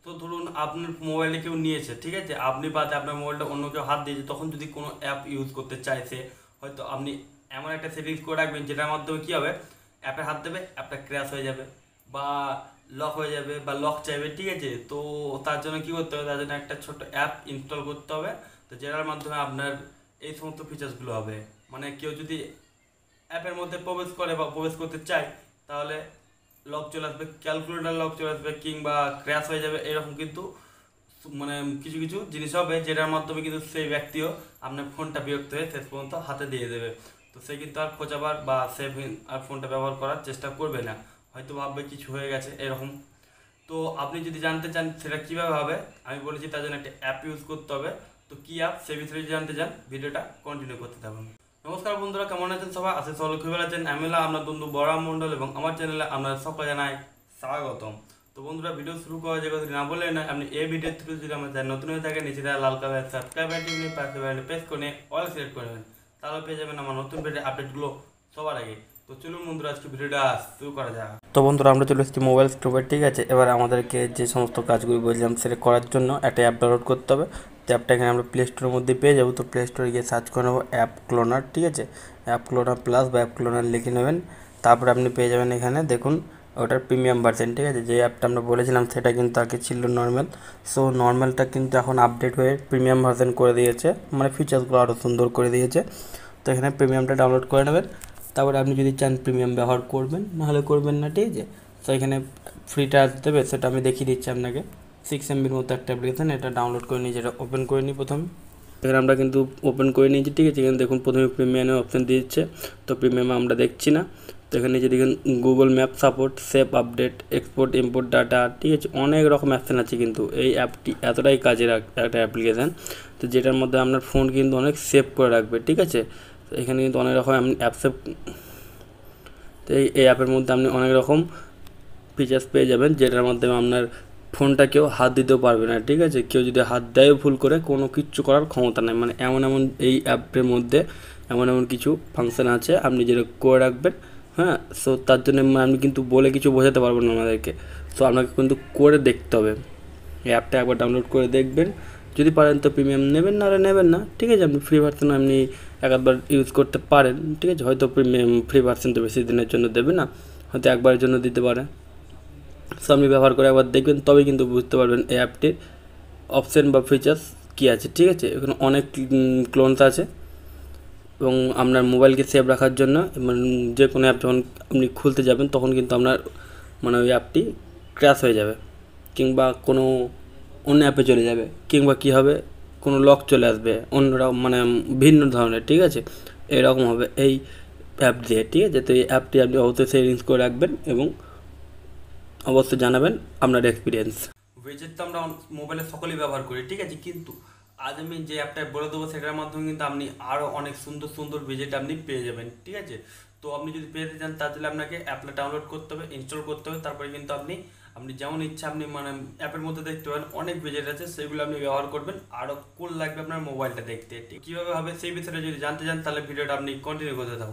তো ধরুন আপনার মোবাইলে কেউ নিয়েছে, ঠিক আছে, আপনি বাদে আপনার মোবাইলটা অন্য কেউ হাত দিয়েছে, তখন যদি কোনো অ্যাপ ইউজ করতে চাইছে, হয়তো আপনি এমন একটা সেটিংস করে রাখবেন যেটার মাধ্যমে কী হবে, অ্যাপে হাত দেবে, অ্যাপটা ক্র্যাশ হয়ে যাবে বা লক হয়ে যাবে বা লক চাইবে, ঠিক আছে। তো তার জন্য কী করতে হবে, তার জন্য একটা ছোট অ্যাপ ইনস্টল করতে হবে, তো যেটার মাধ্যমে আপনার এই সমস্ত ফিচার্সগুলো হবে। মানে কেউ যদি অ্যাপের মধ্যে প্রবেশ করে বা প্রবেশ করতে চায়, তাহলে লক চলে আসবে, ক্যালকুলেটার লক চলে আসবে, কিংবা ক্র্যাশ হয়ে যাবে, এরকম কিন্তু মানে কিছু কিছু জিনিস হবে যেটার মাধ্যমে কিন্তু সেই ব্যক্তিও আপনার ফোনটা বিরক্ত হয়ে শেষ পর্যন্ত হাতে দিয়ে দেবে। তো সে কিন্তু আর খোঁজাবার বা সে আর ফোনটা ব্যবহার করার চেষ্টা করবে না, হয়তো ভাববে কিছু হয়ে গেছে এরকম। তো আপনি যদি জানতে চান সেটা কীভাবে হবে, আমি বলেছি তার জন্য একটা অ্যাপ ইউজ করতে হবে। তো কী অ্যাপ, সে বিষয়ে যদি জানতে চান ভিডিওটা কন্টিনিউ করতে থাকুন। নমস্কার বন্ধুরা, কেমন আছেন সবাই? আসে সকলে খুবই ভালো আছেন। আমি হলাম আপনার বন্ধু বড়রাম মণ্ডল এবং আমার চ্যানেলে আপনারা সকলে জানাই স্বাগতম। তো বন্ধুরা, ভিডিও শুরু করা যে কথা না বললে না, আপনি এই ভিডিও থেকে যদি আমার চ্যানেল নতুন হয়ে থাকে, নিচে দেওয়া লাল কালার সাবস্ক্রাইব বাটন টিপে পাশে বাটনে প্রেস করে অল সিলেক্ট করে নেবেন, তাহলে পেয়ে যাবেন আমার নতুন ভিডিও আপডেটগুলো সবার আগে। তো চলুন বন্ধুরা, আজকে ভিডিওটা শুরু করা যাক। তো বন্ধুরা, আমরা চলে এসেছি মোবাইল স্ক্রিনে, ঠিক আছে। এবার আমাদেরকে যে সমস্ত কাজগুলি বলছিলাম সেটা করার জন্য একটা অ্যাপ ডাউনলোড করতে হবে। তো অ্যাপটা এখানে আমরা প্লে স্টোরের মধ্যে পেয়ে যাবো। তো প্লে স্টোরে গিয়ে সার্চ করে নেবো অ্যাপ ক্লোনার, ঠিক আছে। অ্যাপ ক্লোনার প্লাস বা অ্যাপ ক্লোনার লিখে নেবেন। তারপরে আপনি পেয়ে যাবেন এখানে দেখুন ওটার প্রিমিয়াম ভার্সন, ঠিক আছে। যে অ্যাপটা আমরা বলেছিলাম সেটা কিন্তু আগে ছিল নর্মাল। সো নর্মালটা কিন্তু এখন আপডেট হয়ে প্রিমিয়াম ভার্সন করে দিয়েছে, মানে ফিচার্সগুলো আরও সুন্দর করে দিয়েছে। তো এখানে প্রিমিয়ামটা ডাউনলোড করে নেবেন। তারপরে আপনি যদি চান প্রিমিয়াম ব্যবহার করবেন, নাহলে করবেন না, ঠিক আছে। তো এখানে ফ্রিটা দেবে, সেটা আমি দেখিয়ে দিচ্ছি আপনাকে। 6 MBর মতো একটা অ্যাপ্লিকেশান, এটা ডাউনলোড করে নিয়ে যেটা ওপেন করে নিই প্রথমে। এখানে আমরা কিন্তু ওপেন করে নিয়েছি, ঠিক আছে। এখানে দেখুন প্রথমে প্রিমিয়ামের অপশান দিচ্ছে, তো প্রিমিয়ামে আমরা দেখছি না। তো এখানে যে দেখুন Google map support, save update, export import data, ঠিক আছে। অনেক রকম অপশান আছে, কিন্তু এই অ্যাপটি এতটাই কাজের একটা অ্যাপ্লিকেশান, তো যেটার মধ্যে আপনার ফোন কিন্তু অনেক সেভ করে রাখবে, ঠিক আছে। তো এখানে কিন্তু অনেক রকম অ্যাপ সেভ, তো এই অ্যাপের মধ্যে আপনি অনেক রকম ফিচার্স পেয়ে যাবেন, যেটার মাধ্যমে আপনার ফোনটা কেউ হাত দিতেও পারবে না, ঠিক আছে। কেউ যদি হাত দেয় ভুল করে, কোনো কিচ্ছু করার ক্ষমতা নেই। মানে এমন এমন এই অ্যাপের মধ্যে এমন এমন কিছু ফাংশান আছে আপনি যেটা করে রাখবেন, হ্যাঁ। সো তার জন্য আমি কিন্তু বলে কিছু বোঝাতে পারবো না আপনাদেরকে। সো আপনাকে কিন্তু করে দেখতে হবে। এই অ্যাপটা একবার ডাউনলোড করে দেখবেন, যদি পারেন তো প্রিমিয়াম নেবেন, নাহলে নেবেন না, ঠিক আছে। আপনি ফ্রি ভার্সন আপনি একবার ইউজ করতে পারেন, ঠিক আছে। হয়তো প্রিমিয়াম ফ্রি ভার্সন তো বেশি দিনের জন্য দেবে না, হয়তো একবারের জন্য দিতে পারে। সো আপনি ব্যবহার করে একবার দেখবেন, তবে কিন্তু বুঝতে পারবেন এই অ্যাপটির অপশান বা ফিচার্স কী আছে, ঠিক আছে। এখানে অনেক ক্লোনস আছে, এবং আপনার মোবাইলকে সেভ রাখার জন্য মানে যে কোনো অ্যাপ যখন আপনি খুলতে যাবেন, তখন কিন্তু আপনার মানে ওই অ্যাপটি ক্র্যাশ হয়ে যাবে, কিংবা কোনো অন্য অ্যাপে চলে যাবে, কিংবা কী হবে, কোনো লক চলে আসবে অন্যরকম, মানে ভিন্ন ধরনের, ঠিক আছে। এরকম হবে এই অ্যাপ দিয়ে, ঠিক আছে। তো এই অ্যাপটি আপনি অবশ্যই সেটিংস করে রাখবেন এবং অবশ্যই জানাবেন আপনার এক্সপিরিয়েন্স। উইজেট তো আমরা মোবাইলে সকলেই ব্যবহার করি, ঠিক আছে, কিন্তু আজ আমি যে অ্যাপটা বলে দেবো সেটার মাধ্যমে কিন্তু আপনি আরও অনেক সুন্দর সুন্দর উইজেট আপনি পেয়ে যাবেন, ঠিক আছে। তো আপনি যদি পেতে চান তাহলে আপনাকে অ্যাপটা ডাউনলোড করতে হবে, ইনস্টল করতে হবে, তারপরে কিন্তু আপনি আপনি যেমন ইচ্ছা আপনি মানে অ্যাপের মধ্যে দেখতে পাবেন অনেক উইজেট আছে, সেগুলো আপনি ব্যবহার করবেন, আরও কুল লাগবে আপনার মোবাইলটা দেখতে। ঠিক কীভাবে হবে সেই বিষয়ে যদি জানতে চান তাহলে ভিডিওটা আপনি কন্টিনিউ করতে থাকুন।